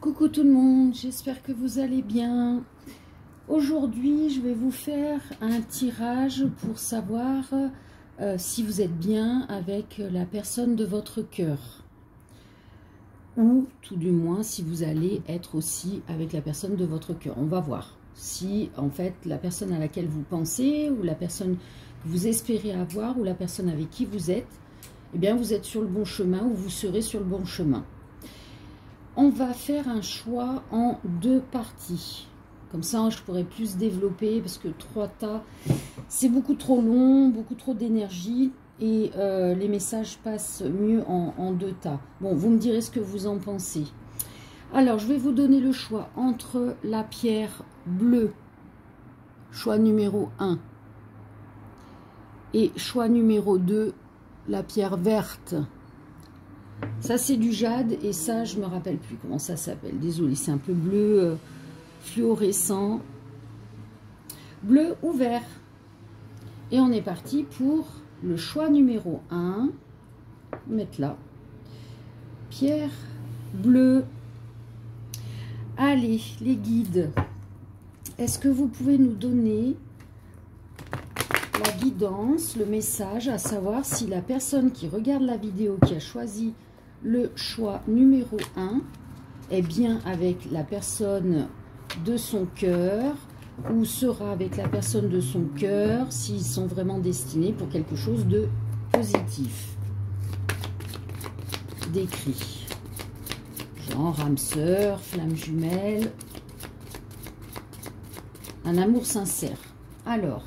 Coucou tout le monde, j'espère que vous allez bien. Aujourd'hui, je vais vous faire un tirage pour savoir si vous êtes bien avec la personne de votre cœur. Ou tout du moins si vous allez être aussi avec la personne de votre cœur. On va voir si en fait la personne à laquelle vous pensez ou la personne que vous espérez avoir ou la personne avec qui vous êtes, eh bien vous êtes sur le bon chemin ou vous serez sur le bon chemin. On va faire un choix en 2 parties. Comme ça, je pourrais plus développer parce que 3 tas, c'est beaucoup trop long, beaucoup trop d'énergie et les messages passent mieux en 2 tas. Bon, vous me direz ce que vous en pensez. Alors, je vais vous donner le choix entre la pierre bleue, choix numéro 1, et choix numéro 2, la pierre verte. Ça, c'est du jade et ça, je me rappelle plus comment ça s'appelle. Désolée, c'est un peu bleu fluorescent. Bleu ou vert. Et on est parti pour le choix numéro 1. Mettre là. Pierre bleue. Allez, les guides. Est-ce que vous pouvez nous donner la guidance, le message, à savoir si la personne qui regarde la vidéo, qui a choisi le choix numéro 1, est bien avec la personne de son cœur ou sera avec la personne de son cœur, s'ils sont vraiment destinés pour quelque chose de positif. Décrit. Genre âme sœur, flamme jumelle, un amour sincère. Alors,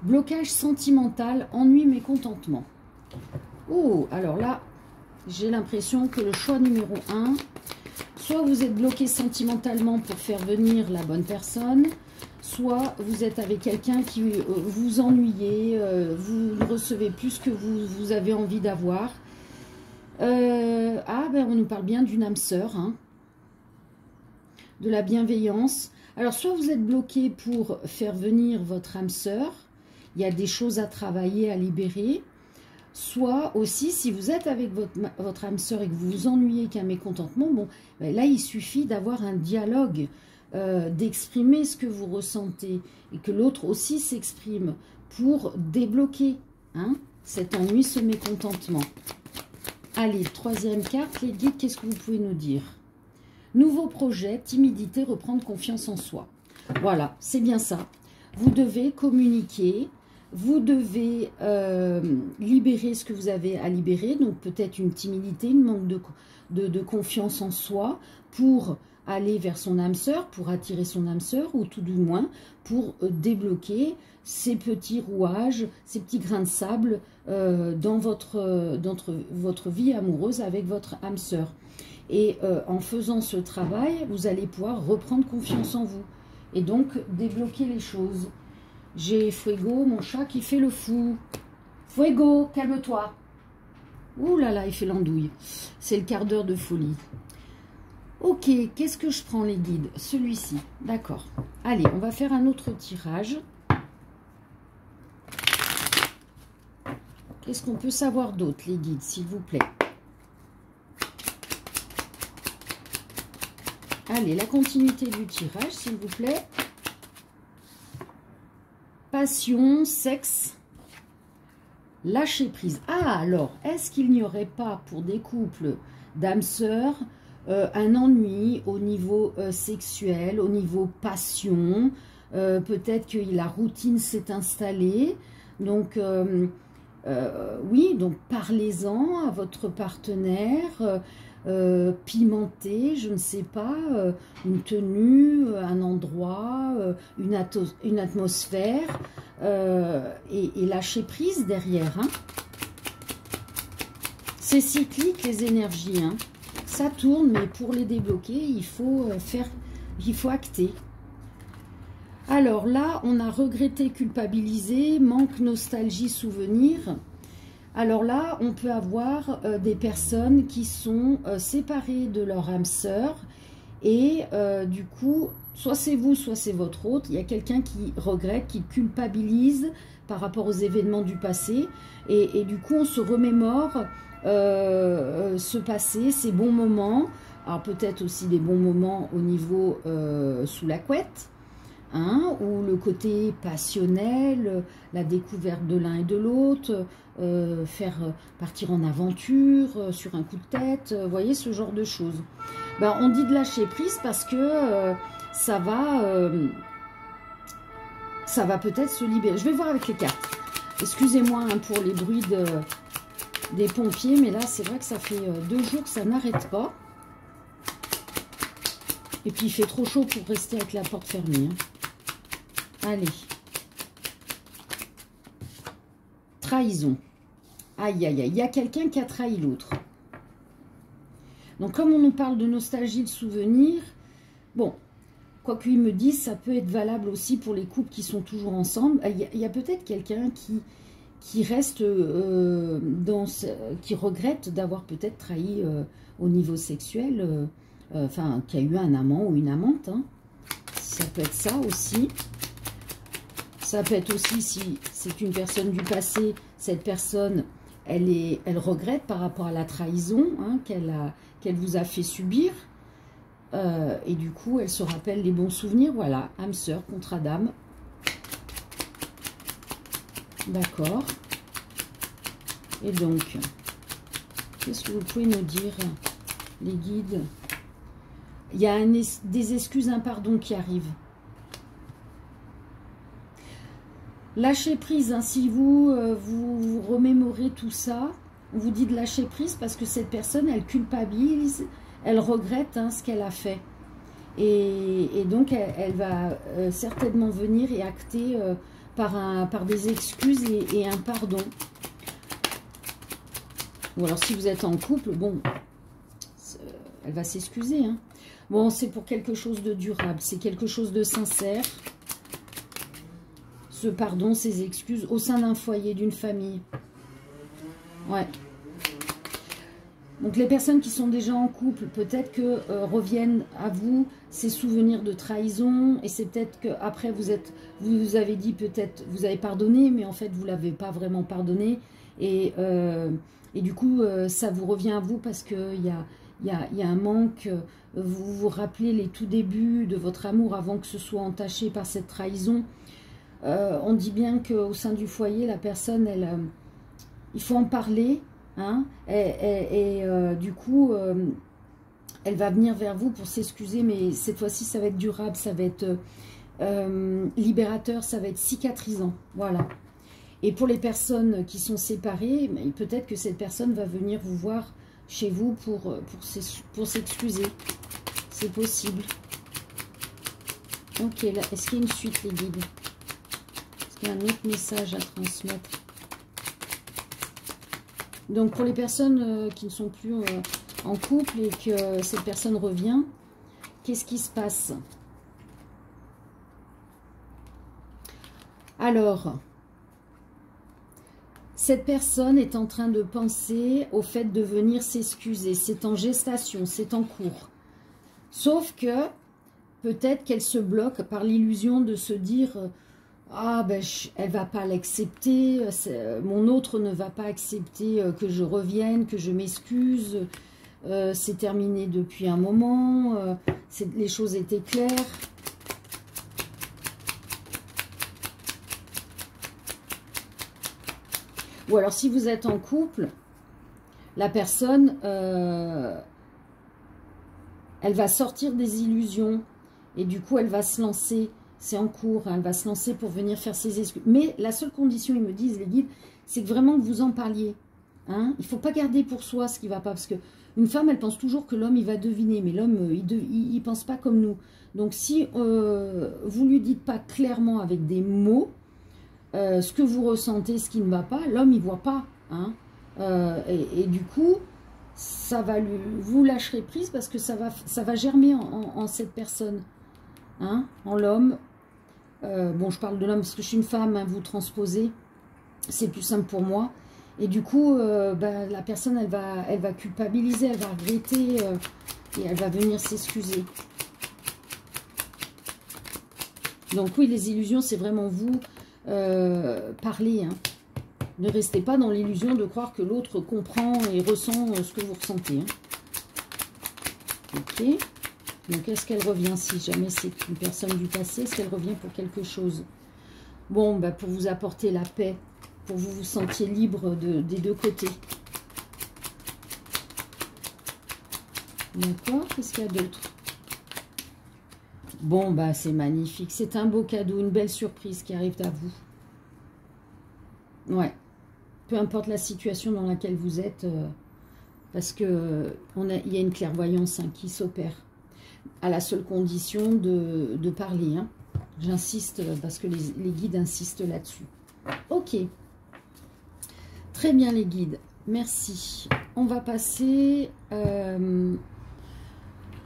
blocage sentimental, ennui, mécontentement. Oh, alors là, j'ai l'impression que le choix numéro 1, soit vous êtes bloqué sentimentalement pour faire venir la bonne personne, soit vous êtes avec quelqu'un qui vous ennuyez, vous recevez plus que vous avez envie d'avoir. Ben on nous parle bien d'une âme sœur, hein, de la bienveillance. Alors, soit vous êtes bloqué pour faire venir votre âme sœur, il y a des choses à travailler, à libérer. Soit aussi, si vous êtes avec votre âme sœur et que vous vous ennuyez qu'un mécontentement, bon, ben là, il suffit d'avoir un dialogue, d'exprimer ce que vous ressentez et que l'autre aussi s'exprime pour débloquer cet ennui, ce mécontentement. Allez, 3e carte, les guides, qu'est-ce que vous pouvez nous dire? Nouveau projet, timidité, reprendre confiance en soi. Voilà, c'est bien ça. Vous devez communiquer. Vous devez libérer ce que vous avez à libérer, donc peut-être une timidité, une manque de confiance en soi pour aller vers son âme sœur, pour attirer son âme sœur, ou tout du moins pour débloquer ces petits rouages, ces petits grains de sable dans votre vie amoureuse avec votre âme sœur. Et en faisant ce travail, vous allez pouvoir reprendre confiance en vous et donc débloquer les choses. J'ai Fuego, mon chat, qui fait le fou. Fuego, calme-toi. Ouh là là, il fait l'andouille. C'est le quart d'heure de folie. Ok, qu'est-ce que je prends, les guides? Celui-ci, d'accord. Allez, on va faire un autre tirage. Qu'est-ce qu'on peut savoir d'autre, les guides, s'il vous plaît? Allez, la continuité du tirage, s'il vous plaît. Passion, sexe, lâcher prise. Ah, alors, est-ce qu'il n'y aurait pas pour des couples d'âmes sœurs un ennui au niveau sexuel, au niveau passion? Peut-être que la routine s'est installée. Donc, oui, donc parlez-en à votre partenaire. Pimenter, je ne sais pas, une tenue, un endroit, une atmosphère et lâcher prise derrière. C'est cyclique, les énergies. Ça tourne, mais pour les débloquer, il faut acter. Alors là, on a regretté, culpabilisé, manque, nostalgie, souvenir. Alors là, on peut avoir des personnes qui sont séparées de leur âme sœur et du coup, soit c'est vous, soit c'est votre autre. Il y a quelqu'un qui regrette, qui culpabilise par rapport aux événements du passé et du coup, on se remémore ce passé, ces bons moments Alors peut-être aussi des bons moments au niveau sous la couette, hein, ou le côté passionnel, la découverte de l'un et de l'autre, faire partir en aventure sur un coup de tête, vous voyez, ce genre de choses. Ben, on dit de lâcher prise parce que ça va peut-être se libérer. Je vais voir avec les cartes. Excusez-moi hein, pour les bruits des pompiers, mais là, c'est vrai que ça fait 2 jours que ça n'arrête pas. Et puis, il fait trop chaud pour rester avec la porte fermée. Hein. Allez. Trahison. Aïe, aïe, aïe. Il y a quelqu'un qui a trahi l'autre. Donc, comme on nous parle de nostalgie, de souvenirs, bon, quoi qu'il me dise, ça peut être valable aussi pour les couples qui sont toujours ensemble. Il y a peut-être quelqu'un qui reste qui regrette d'avoir peut-être trahi au niveau sexuel, enfin, qui a eu un amant ou une amante. Hein. Ça peut être ça aussi. Ça peut être aussi, si c'est une personne du passé, cette personne, elle regrette par rapport à la trahison hein, qu'elle vous a fait subir. Et du coup, elle se rappelle les bons souvenirs. Voilà, âme sœur, contrat d'âme. D'accord. Et donc, qu'est-ce que vous pouvez nous dire, les guides? Il y a des excuses, un pardon qui arrive. Lâchez prise, hein, si vous remémorez tout ça, on vous dit de lâcher prise parce que cette personne, elle culpabilise, elle regrette hein, ce qu'elle a fait. Et donc, elle va certainement venir et acter par des excuses et un pardon. Ou alors, si vous êtes en couple, bon, elle va s'excuser. Hein. Bon, c'est pour quelque chose de durable, c'est quelque chose de sincère. Ce pardon, ces excuses au sein d'un foyer, d'une famille. Ouais. Donc les personnes qui sont déjà en couple, peut-être que reviennent à vous ces souvenirs de trahison. Et c'est peut-être qu'après vous avez dit peut-être, vous avez pardonné, mais en fait vous ne l'avez pas vraiment pardonné. Et du coup, ça vous revient à vous parce qu'il y a un manque. Vous vous rappelez les tout débuts de votre amour avant que ce soit entaché par cette trahison. On dit bien qu'au sein du foyer, la personne, il faut en parler. Hein, et du coup, elle va venir vers vous pour s'excuser, mais cette fois-ci, ça va être durable, ça va être libérateur, ça va être cicatrisant. Voilà. Et pour les personnes qui sont séparées, peut-être que cette personne va venir vous voir chez vous pour s'excuser. C'est possible. Ok, là, est-ce qu'il y a une suite, les guides? Est-ce qu'il y a un autre message à transmettre? Donc, pour les personnes qui ne sont plus en couple et que cette personne revient, qu'est-ce qui se passe? Alors, cette personne est en train de penser au fait de venir s'excuser. C'est en gestation, c'est en cours. Sauf que peut-être qu'elle se bloque par l'illusion de se dire... Ah, ben, elle va pas l'accepter, mon autre ne va pas accepter que je revienne, que je m'excuse, c'est terminé depuis un moment, les choses étaient claires. Ou alors, si vous êtes en couple, la personne, elle va sortir des illusions et du coup, elle va se lancer. C'est en cours, hein, elle va se lancer pour venir faire ses excuses. Mais la seule condition, ils me disent, les guides, c'est que vraiment que vous en parliez. Hein. Il ne faut pas garder pour soi ce qui ne va pas. Parce qu'une femme, elle pense toujours que l'homme, il va deviner. Mais l'homme, il ne pense pas comme nous. Donc, si vous ne lui dites pas clairement avec des mots ce que vous ressentez, ce qui ne va pas, l'homme, il ne voit pas. Hein. Et du coup, ça va vous lâcherez prise parce que ça va germer en cette personne. Hein, en l'homme. Bon, je parle de l'homme parce que je suis une femme, hein, vous transposez, c'est plus simple pour moi. Et du coup, la personne, elle va culpabiliser, elle va regretter et elle va venir s'excuser. Donc oui, les illusions, c'est vraiment vous parler. Hein. Ne restez pas dans l'illusion de croire que l'autre comprend et ressent ce que vous ressentez. Hein. Ok. Donc, est-ce qu'elle revient si jamais c'est une personne du passé? Est-ce qu'elle revient pour quelque chose? Bon, bah, pour vous apporter la paix, pour que vous vous sentiez libre des deux côtés. D'accord, qu'est-ce qu'il y a d'autre? Bon, bah, c'est magnifique. C'est un beau cadeau, une belle surprise qui arrive à vous. Ouais. Peu importe la situation dans laquelle vous êtes, parce que il y a une clairvoyance hein, qui s'opère. À la seule condition de parler. Hein. J'insiste parce que les guides insistent là-dessus. Ok. Très bien les guides. Merci. On va passer... on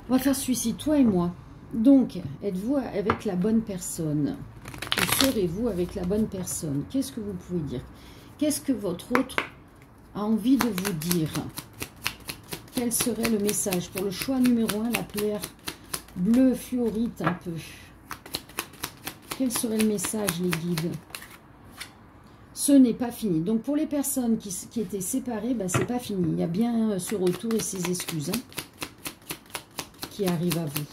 va faire celui-ci, toi et moi. Donc, êtes-vous avec la bonne personne? Ou serez-vous avec la bonne personne? Qu'est-ce que vous pouvez dire? Qu'est-ce que votre autre a envie de vous dire? Quel serait le message? Pour le choix numéro 1, la pierre bleue fluorite un peu. Quel serait le message, les guides? Ce n'est pas fini. Donc, pour les personnes qui étaient séparées, ben, c'est pas fini. Il y a bien ce retour et ces excuses hein, qui arrivent à vous.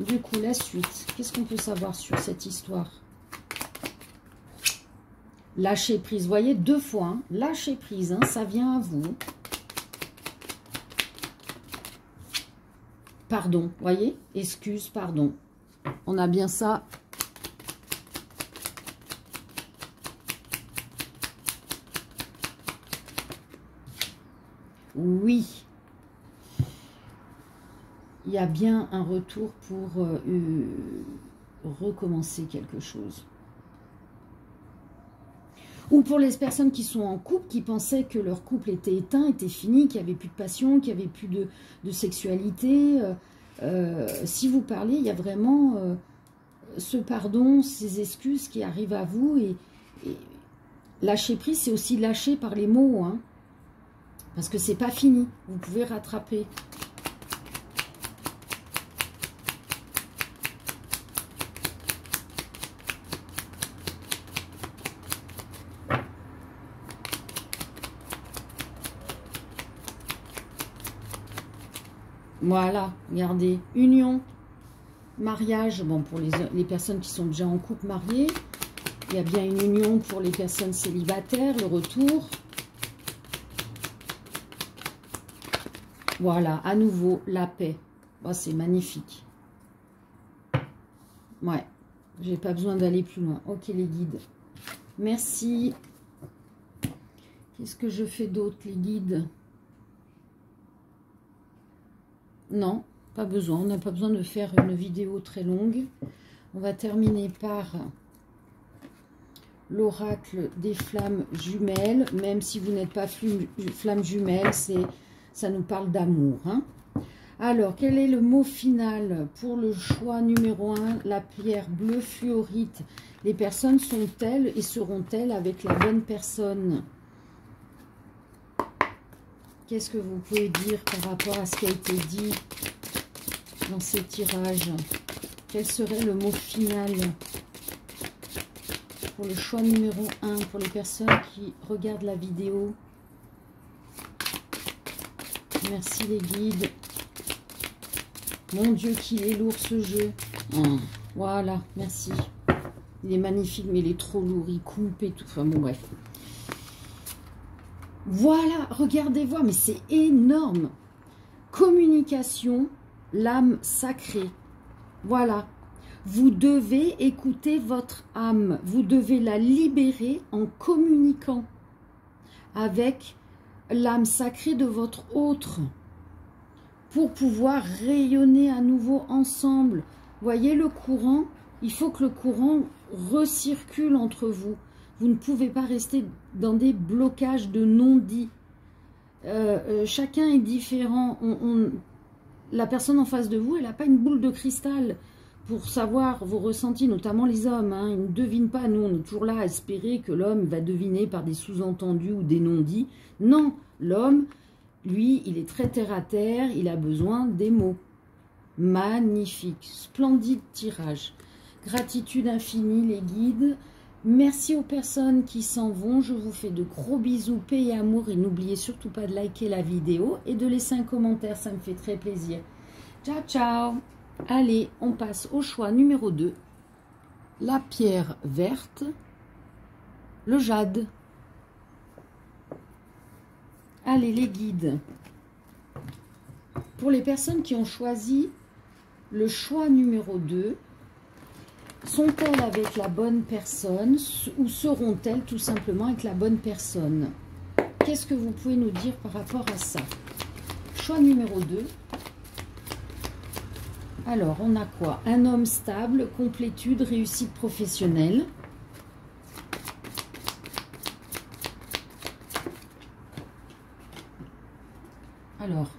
Du coup, la suite. Qu'est-ce qu'on peut savoir sur cette histoire? Lâcher prise. Vous voyez, 2 fois. Hein, lâcher prise, hein, ça vient à vous. Pardon, vous voyez? Excuse, pardon. On a bien ça. Oui. Il y a bien un retour pour recommencer quelque chose. Ou pour les personnes qui sont en couple, qui pensaient que leur couple était éteint, était fini, qu'il n'y avait plus de passion, qu'il n'y avait plus de sexualité. Si vous parlez, il y a vraiment ce pardon, ces excuses qui arrivent à vous. Et lâcher prise, c'est aussi lâcher par les mots. Hein, parce que c'est pas fini. Vous pouvez rattraper. Voilà, regardez, union, mariage, bon pour les personnes qui sont déjà en couple mariées, il y a bien une union pour les personnes célibataires, le retour. Voilà, à nouveau, la paix. Oh, c'est magnifique. Ouais, j'ai pas besoin d'aller plus loin. Ok les guides, merci. Qu'est-ce que je fais d'autre les guides? Non, pas besoin. On n'a pas besoin de faire une vidéo très longue. On va terminer par l'oracle des flammes jumelles. Même si vous n'êtes pas flammes jumelles, ça nous parle d'amour. Hein. Alors, quel est le mot final pour le choix numéro 1? La pierre bleue fluorite. Les personnes sont-elles et seront-elles avec la bonne personne? Qu'est-ce que vous pouvez dire par rapport à ce qui a été dit dans ces tirages? Quel serait le mot final pour le choix numéro 1 pour les personnes qui regardent la vidéo? Merci les guides. Mon Dieu, qu'il est lourd ce jeu. Voilà, merci. Il est magnifique, mais il est trop lourd. Il coupe et tout. Enfin bon, bref. Voilà, regardez voir, mais c'est énorme. Communication, l'âme sacrée. Voilà. Vous devez écouter votre âme. Vous devez la libérer en communiquant avec l'âme sacrée de votre autre pour pouvoir rayonner à nouveau ensemble. Voyez le courant? Il faut que le courant recircule entre vous. Vous ne pouvez pas rester dans des blocages de non-dits. Chacun est différent. La personne en face de vous, elle n'a pas une boule de cristal pour savoir vos ressentis, notamment les hommes. Hein. Ils ne devinent pas. Nous, on est toujours là à espérer que l'homme va deviner par des sous-entendus ou des non-dits. Non, l'homme, lui, il est très terre-à-terre. Il a besoin des mots. Magnifique. Splendide tirage. Gratitude infinie, les guides. Merci aux personnes qui s'en vont. Je vous fais de gros bisous, paix et amour. Et n'oubliez surtout pas de liker la vidéo et de laisser un commentaire. Ça me fait très plaisir. Ciao, ciao. Allez, on passe au choix numéro 2. La pierre verte, le jade. Allez, les guides. Pour les personnes qui ont choisi le choix numéro 2, sont-elles avec la bonne personne ou seront-elles tout simplement avec la bonne personne? Qu'est-ce que vous pouvez nous dire par rapport à ça? Choix numéro 2. Alors, on a quoi? Un homme stable, complétude, réussite professionnelle. Alors,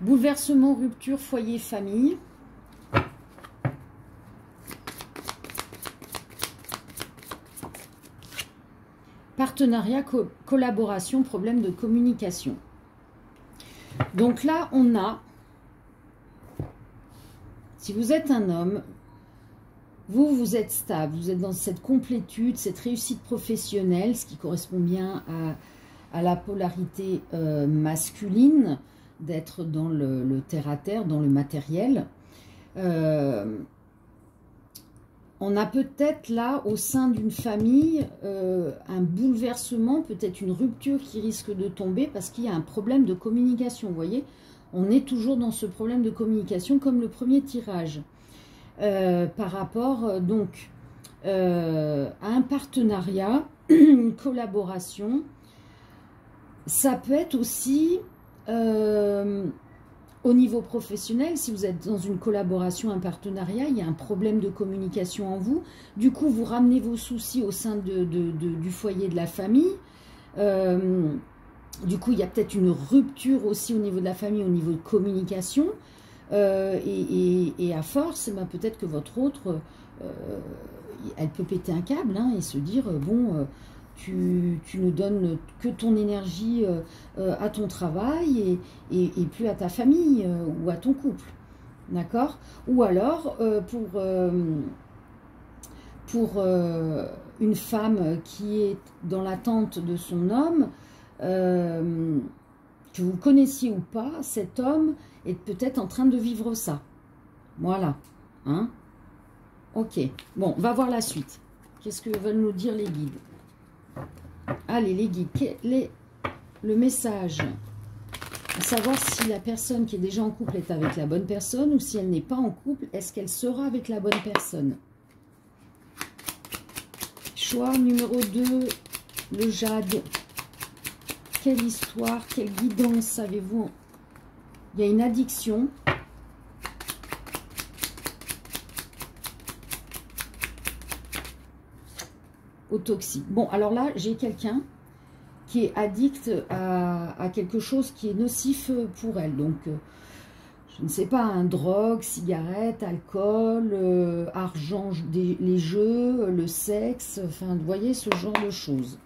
bouleversement, rupture, foyer, famille. Partenariat, collaboration, problème de communication. Donc là, on a, si vous êtes un homme, vous êtes stable, vous êtes dans cette complétude, cette réussite professionnelle, ce qui correspond bien à la polarité masculine, d'être dans le terre-à-terre, dans le matériel. On a peut-être là, au sein d'une famille, un bouleversement, peut-être une rupture qui risque de tomber parce qu'il y a un problème de communication. Vous voyez, on est toujours dans ce problème de communication comme le premier tirage. Par rapport, donc, à un partenariat, une collaboration. Ça peut être aussi... au niveau professionnel, si vous êtes dans une collaboration, un partenariat, il y a un problème de communication en vous. Du coup, vous ramenez vos soucis au sein du foyer de la famille. Du coup, il y a peut-être une rupture aussi au niveau de la famille, au niveau de communication. Et à force, ben, peut-être que votre autre, elle peut péter un câble hein, et se dire, bon... Tu ne donnes que ton énergie à ton travail et plus à ta famille ou à ton couple. D'accord? Ou alors, pour une femme qui est dans l'attente de son homme, que vous connaissiez ou pas, cet homme est peut-être en train de vivre ça. Voilà. Hein? Ok. Bon, on va voir la suite. Qu'est-ce que veulent nous dire les guides? Allez, les guides, le message, à savoir si la personne qui est déjà en couple est avec la bonne personne ou si elle n'est pas en couple, est-ce qu'elle sera avec la bonne personne? Choix numéro 2, le jade. Quelle histoire, quelle guidance, savez-vous? Il y a une addiction. Au toxique. Bon, alors là, j'ai quelqu'un qui est addict à quelque chose qui est nocif pour elle. Donc, je ne sais pas, un drogue, cigarette, alcool, argent, les jeux, le sexe, enfin, vous voyez, ce genre de choses.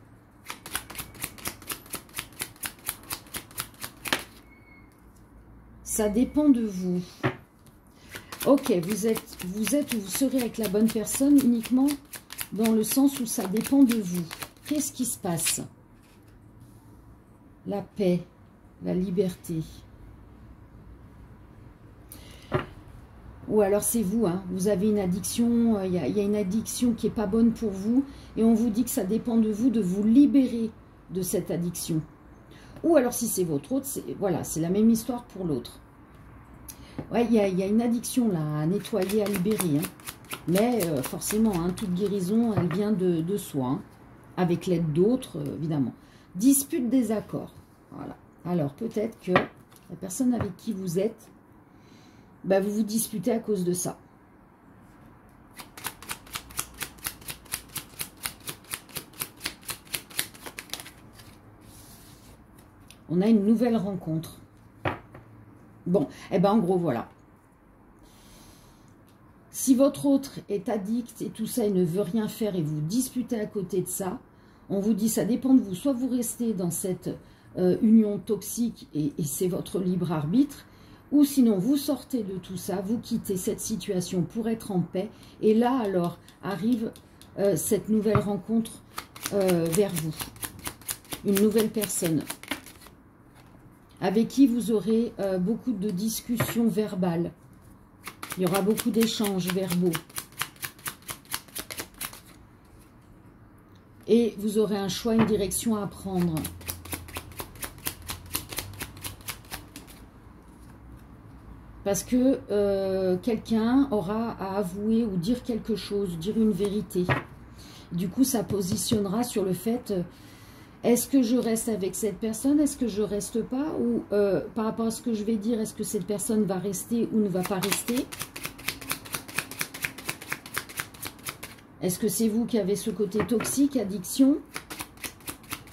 Ça dépend de vous. Ok, vous êtes ou vous serez avec la bonne personne uniquement dans le sens où ça dépend de vous. Qu'est-ce qui se passe? La paix, la liberté. Ou alors c'est vous, hein, vous avez une addiction, il y a une addiction qui n'est pas bonne pour vous, et on vous dit que ça dépend de vous libérer de cette addiction. Ou alors si c'est votre autre, voilà, c'est la même histoire pour l'autre. Ouais, il y a une addiction là, à nettoyer, à libérer, hein. Mais forcément, hein, toute guérison, elle vient de soi, hein, avec l'aide d'autres, évidemment. Dispute, désaccord. Voilà. Alors, peut-être que la personne avec qui vous êtes, bah, vous vous disputez à cause de ça. On a une nouvelle rencontre. Bon, eh ben en gros, voilà. Si votre autre est addict et tout ça, il ne veut rien faire et vous disputez à côté de ça, on vous dit ça dépend de vous. Soit vous restez dans cette union toxique et c'est votre libre arbitre, ou sinon vous sortez de tout ça, vous quittez cette situation pour être en paix. Et là alors arrive cette nouvelle rencontre vers vous. Une nouvelle personne avec qui vous aurez beaucoup de discussions verbales. Il y aura beaucoup d'échanges verbaux. Et vous aurez un choix, une direction à prendre. Parce que quelqu'un aura à avouer ou dire quelque chose, dire une vérité. Du coup, ça positionnera sur le fait, est-ce que je reste avec cette personne, est-ce que je reste pas, ou par rapport à ce que je vais dire, est-ce que cette personne va rester ou ne va pas rester? Est-ce que c'est vous qui avez ce côté toxique, addiction?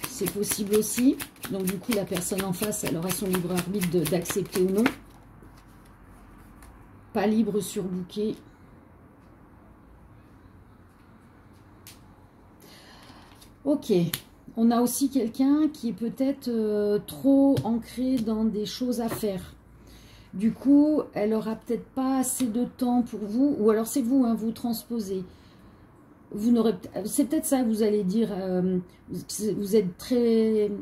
C'est possible aussi. Donc du coup, la personne en face, elle aura son libre arbitre d'accepter ou non. Pas libre sur bouquet. Ok. On a aussi quelqu'un qui est peut-être trop ancré dans des choses à faire. Du coup, elle aura peut-être pas assez de temps pour vous. Ou alors c'est vous, hein, vous transposez. C'est peut-être ça que vous allez dire. Vous êtes très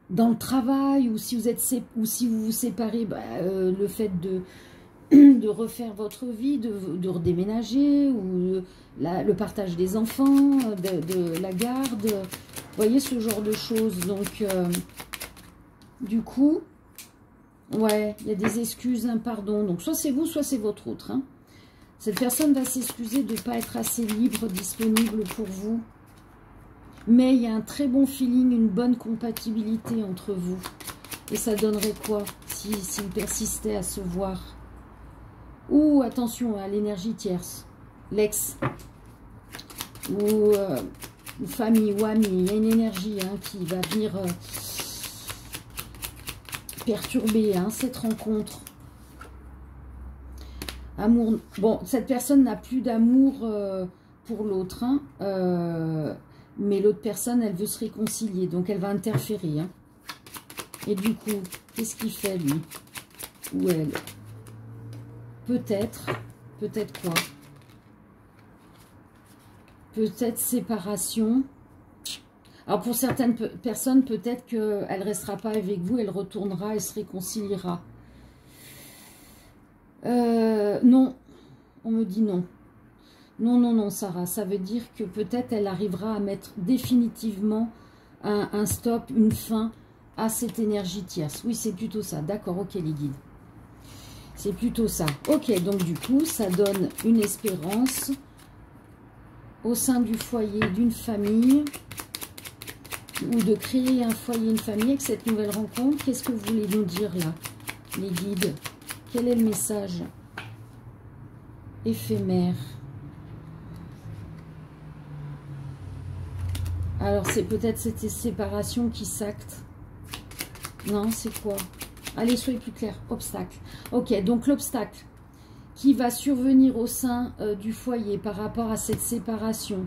dans le travail, ou si vous vous séparez, le fait de refaire votre vie, de redéménager, ou le partage des enfants, de la garde, vous voyez, ce genre de choses. Donc, du coup, ouais, il y a des excuses, un pardon. Donc, soit c'est vous, soit c'est votre autre. Hein. Cette personne va s'excuser de ne pas être assez libre, disponible pour vous. Mais il y a un très bon feeling, une bonne compatibilité entre vous. Et ça donnerait quoi s'il persistait à se voir? Ou attention à l'énergie tierce, l'ex, ou famille ou ami, il y a une énergie qui va venir perturber cette rencontre. Amour, bon, cette personne n'a plus d'amour pour l'autre, mais l'autre personne, elle veut se réconcilier, donc elle va interférer. Et du coup, qu'est-ce qu'il fait lui? Ou elle? Peut-être quoi? Peut-être séparation. Alors pour certaines personnes, peut-être qu'elle ne restera pas avec vous, elle retournera et se réconciliera. Non, on me dit non. Non, non, non, Sarah, ça veut dire que peut-être elle arrivera à mettre définitivement un stop, une fin à cette énergie tierce. Oui, c'est plutôt ça. D'accord, ok les guides. C'est plutôt ça. Ok, donc du coup, ça donne une espérance au sein du foyer d'une famille, ou de créer un foyer, une famille avec cette nouvelle rencontre. Qu'est-ce que vous voulez nous dire là, les guides? Quel est le message éphémère? Alors, c'est peut-être cette séparation qui s'acte. Non, c'est quoi? Allez, soyez plus clair. Obstacle. Ok, donc l'obstacle qui va survenir au sein du foyer par rapport à cette séparation.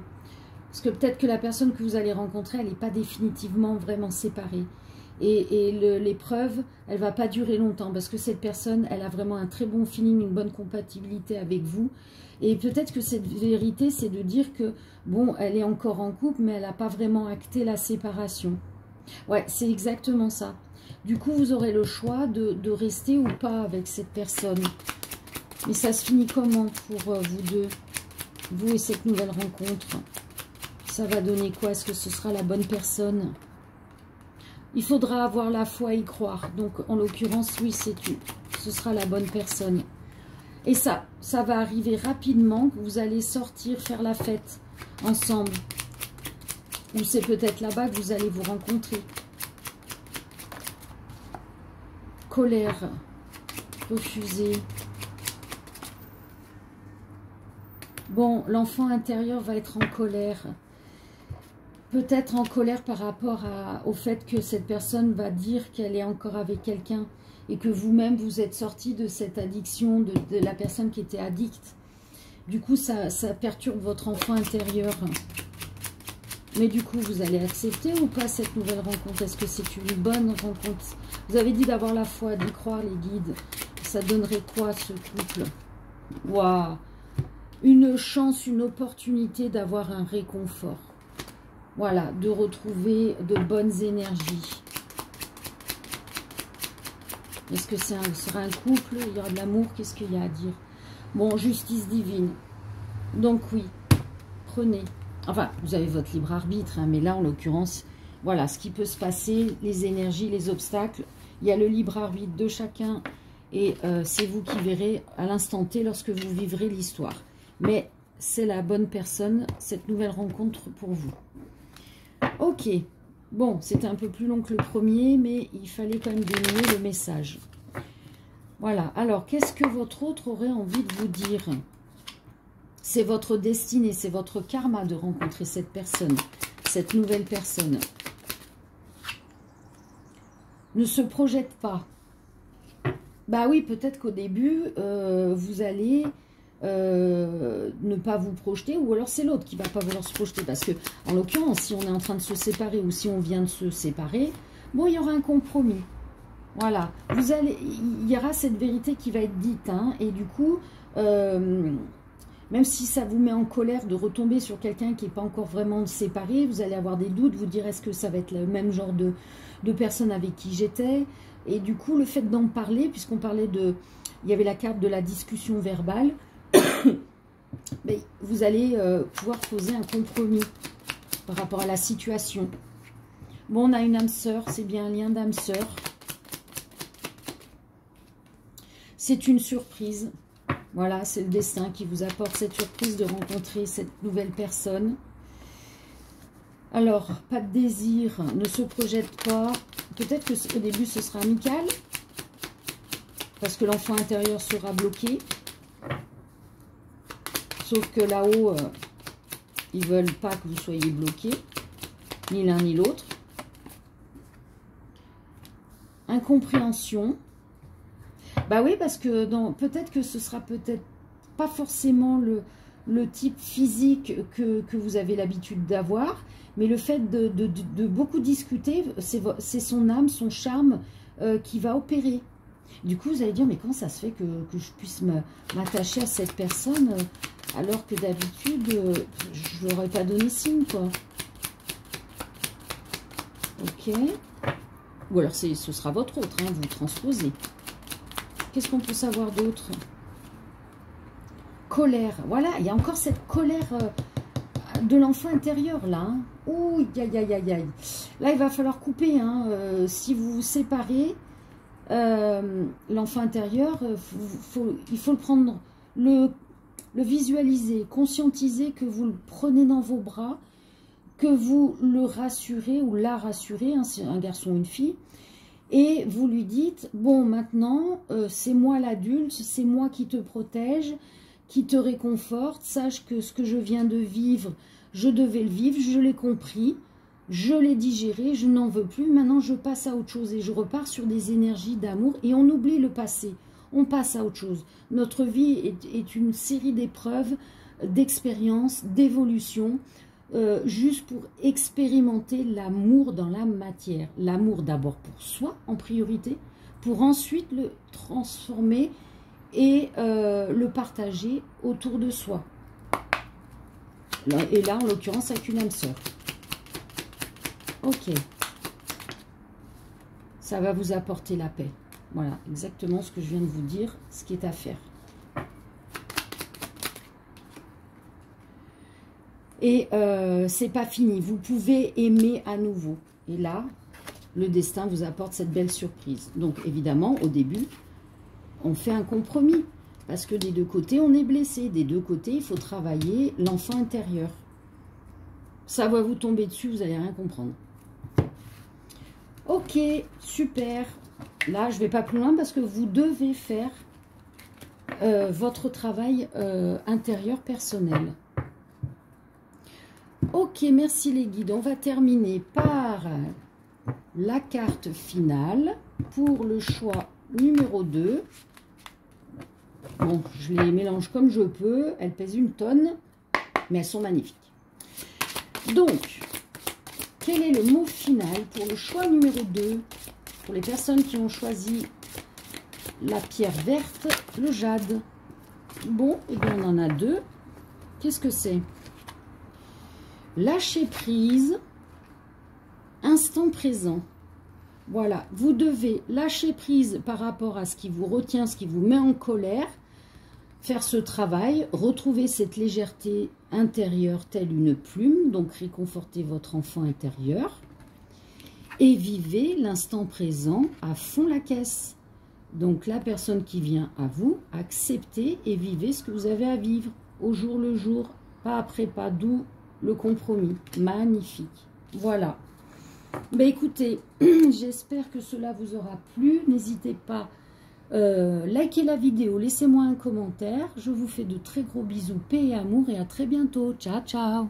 Parce que peut-être que la personne que vous allez rencontrer, elle n'est pas définitivement vraiment séparée. Et l'épreuve, elle ne va pas durer longtemps. Parce que cette personne, elle a vraiment un très bon feeling, une bonne compatibilité avec vous. Et peut-être que cette vérité, c'est de dire que, bon, elle est encore en couple, mais elle n'a pas vraiment acté la séparation. Ouais, c'est exactement ça. Du coup, vous aurez le choix de rester ou pas avec cette personne. Mais ça se finit comment pour vous deux, vous et cette nouvelle rencontre? Ça va donner quoi? Est-ce que ce sera la bonne personne? Il faudra avoir la foi et y croire. Donc, en l'occurrence, oui, ce sera la bonne personne. Et ça va arriver rapidement. Vous allez sortir, faire la fête ensemble. Ou c'est peut-être là-bas que vous allez vous rencontrer. Colère, refusée. Bon, l'enfant intérieur va être en colère. Peut-être en colère par rapport au fait que cette personne va dire qu'elle est encore avec quelqu'un et que vous-même, vous êtes sorti de cette addiction, de la personne qui était addicte. Du coup, ça perturbe votre enfant intérieur. Mais du coup, vous allez accepter ou pas cette nouvelle rencontre? Est-ce que c'est une bonne rencontre? Vous avez dit d'avoir la foi, d'y croire, les guides. Ça donnerait quoi, ce couple? Waouh! une chance, une opportunité d'avoir un réconfort. Voilà, de retrouver de bonnes énergies. Est-ce que ce sera un couple? Il y aura de l'amour? Qu'est-ce qu'il y a à dire? Bon, justice divine. Donc oui, prenez. Enfin, vous avez votre libre arbitre, hein, mais là, en l'occurrence, voilà, ce qui peut se passer, les énergies, les obstacles. Il y a le libre arbitre de chacun et c'est vous qui verrez à l'instant T lorsque vous vivrez l'histoire. Mais c'est la bonne personne, cette nouvelle rencontre pour vous. Ok, bon, c'était un peu plus long que le premier, mais il fallait quand même dénouer le message. Voilà, alors, qu'est-ce que votre autre aurait envie de vous dire? C'est votre destinée, c'est votre karma de rencontrer cette personne, cette nouvelle personne. Ne se projette pas. Bah oui, peut-être qu'au début, vous allez ne pas vous projeter, ou alors c'est l'autre qui ne va pas vouloir se projeter. Parce que, en l'occurrence, si on est en train de se séparer ou si on vient de se séparer, bon, il y aura un compromis. Voilà, il y aura cette vérité qui va être dite, hein, et du coup, même si ça vous met en colère de retomber sur quelqu'un qui n'est pas encore vraiment séparé, vous allez avoir des doutes, vous dire est-ce que ça va être le même genre de personne avec qui j'étais, et du coup, le fait d'en parler, puisqu'on parlait de, il y avait la carte de la discussion verbale, mais vous allez pouvoir poser un compromis par rapport à la situation. Bon, on a une âme sœur, c'est bien un lien d'âme sœur. C'est une surprise. Voilà, c'est le destin qui vous apporte cette surprise de rencontrer cette nouvelle personne. Alors, pas de désir, ne se projette pas. Peut-être qu'au début, ce sera amical. Parce que l'enfant intérieur sera bloqué. Sauf que là-haut, ils ne veulent pas que vous soyez bloqué. Ni l'un ni l'autre. Incompréhension. Bah oui, parce que peut-être que ce sera peut-être pas forcément le type physique que vous avez l'habitude d'avoir, mais le fait de beaucoup discuter, c'est son âme, son charme qui va opérer. Du coup, vous allez dire, mais comment ça se fait que je puisse m'attacher à cette personne alors que d'habitude, je ne leur ai pas donné signe, quoi. Ok. Ou alors, ce sera votre autre, hein, vous transposez. Qu'est-ce qu'on peut savoir d'autre? Colère. Voilà, il y a encore cette colère de l'enfant intérieur, là. Hein. Ouh, aïe, aïe, aïe, aïe. Là, il va falloir couper. Hein. Si vous vous séparez, l'enfant intérieur, il faut le prendre, le visualiser, conscientiser que vous le prenez dans vos bras, que vous le rassurez ou la rassurez, hein, c'est un garçon ou une fille, et vous lui dites, bon, maintenant, c'est moi l'adulte, c'est moi qui te protège, qui te réconforte, sache que ce que je viens de vivre, je devais le vivre, je l'ai compris, je l'ai digéré, je n'en veux plus, maintenant je passe à autre chose et je repars sur des énergies d'amour et on oublie le passé, on passe à autre chose. Notre vie est une série d'épreuves, d'expériences, d'évolutions, juste pour expérimenter l'amour dans la matière. L'amour d'abord pour soi en priorité, pour ensuite le transformer et le partager autour de soi. Et là, en l'occurrence, avec une âme sœur. Ok. Ça va vous apporter la paix. Voilà, exactement ce que je viens de vous dire, ce qui est à faire. Et c'est pas fini. Vous pouvez aimer à nouveau. Et là, le destin vous apporte cette belle surprise. Donc, évidemment, au début, on fait un compromis. Parce que des deux côtés, on est blessé. Des deux côtés, il faut travailler l'enfant intérieur. Ça va vous tomber dessus, vous n'allez rien comprendre. Ok, super. Là, je ne vais pas plus loin parce que vous devez faire votre travail intérieur personnel. Ok, merci les guides. On va terminer par la carte finale pour le choix numéro 2. Bon, je les mélange comme je peux. Elles pèsent 1 tonne, mais elles sont magnifiques. Donc, quel est le mot final pour le choix numéro 2? Pour les personnes qui ont choisi la pierre verte, le jade. Bon, et bien on en a 2. Qu'est-ce que c'est? Lâcher prise, instant présent. Voilà, vous devez lâcher prise par rapport à ce qui vous retient, ce qui vous met en colère, faire ce travail, retrouver cette légèreté intérieure telle une plume, donc réconforter votre enfant intérieur, et vivez l'instant présent à fond la caisse. Donc la personne qui vient à vous, acceptez et vivez ce que vous avez à vivre, au jour le jour, pas après pas, d'où le compromis. Magnifique. Voilà. Ben écoutez, j'espère que cela vous aura plu. N'hésitez pas, likez la vidéo, laissez-moi un commentaire. Je vous fais de très gros bisous, paix et amour et à très bientôt. Ciao, ciao.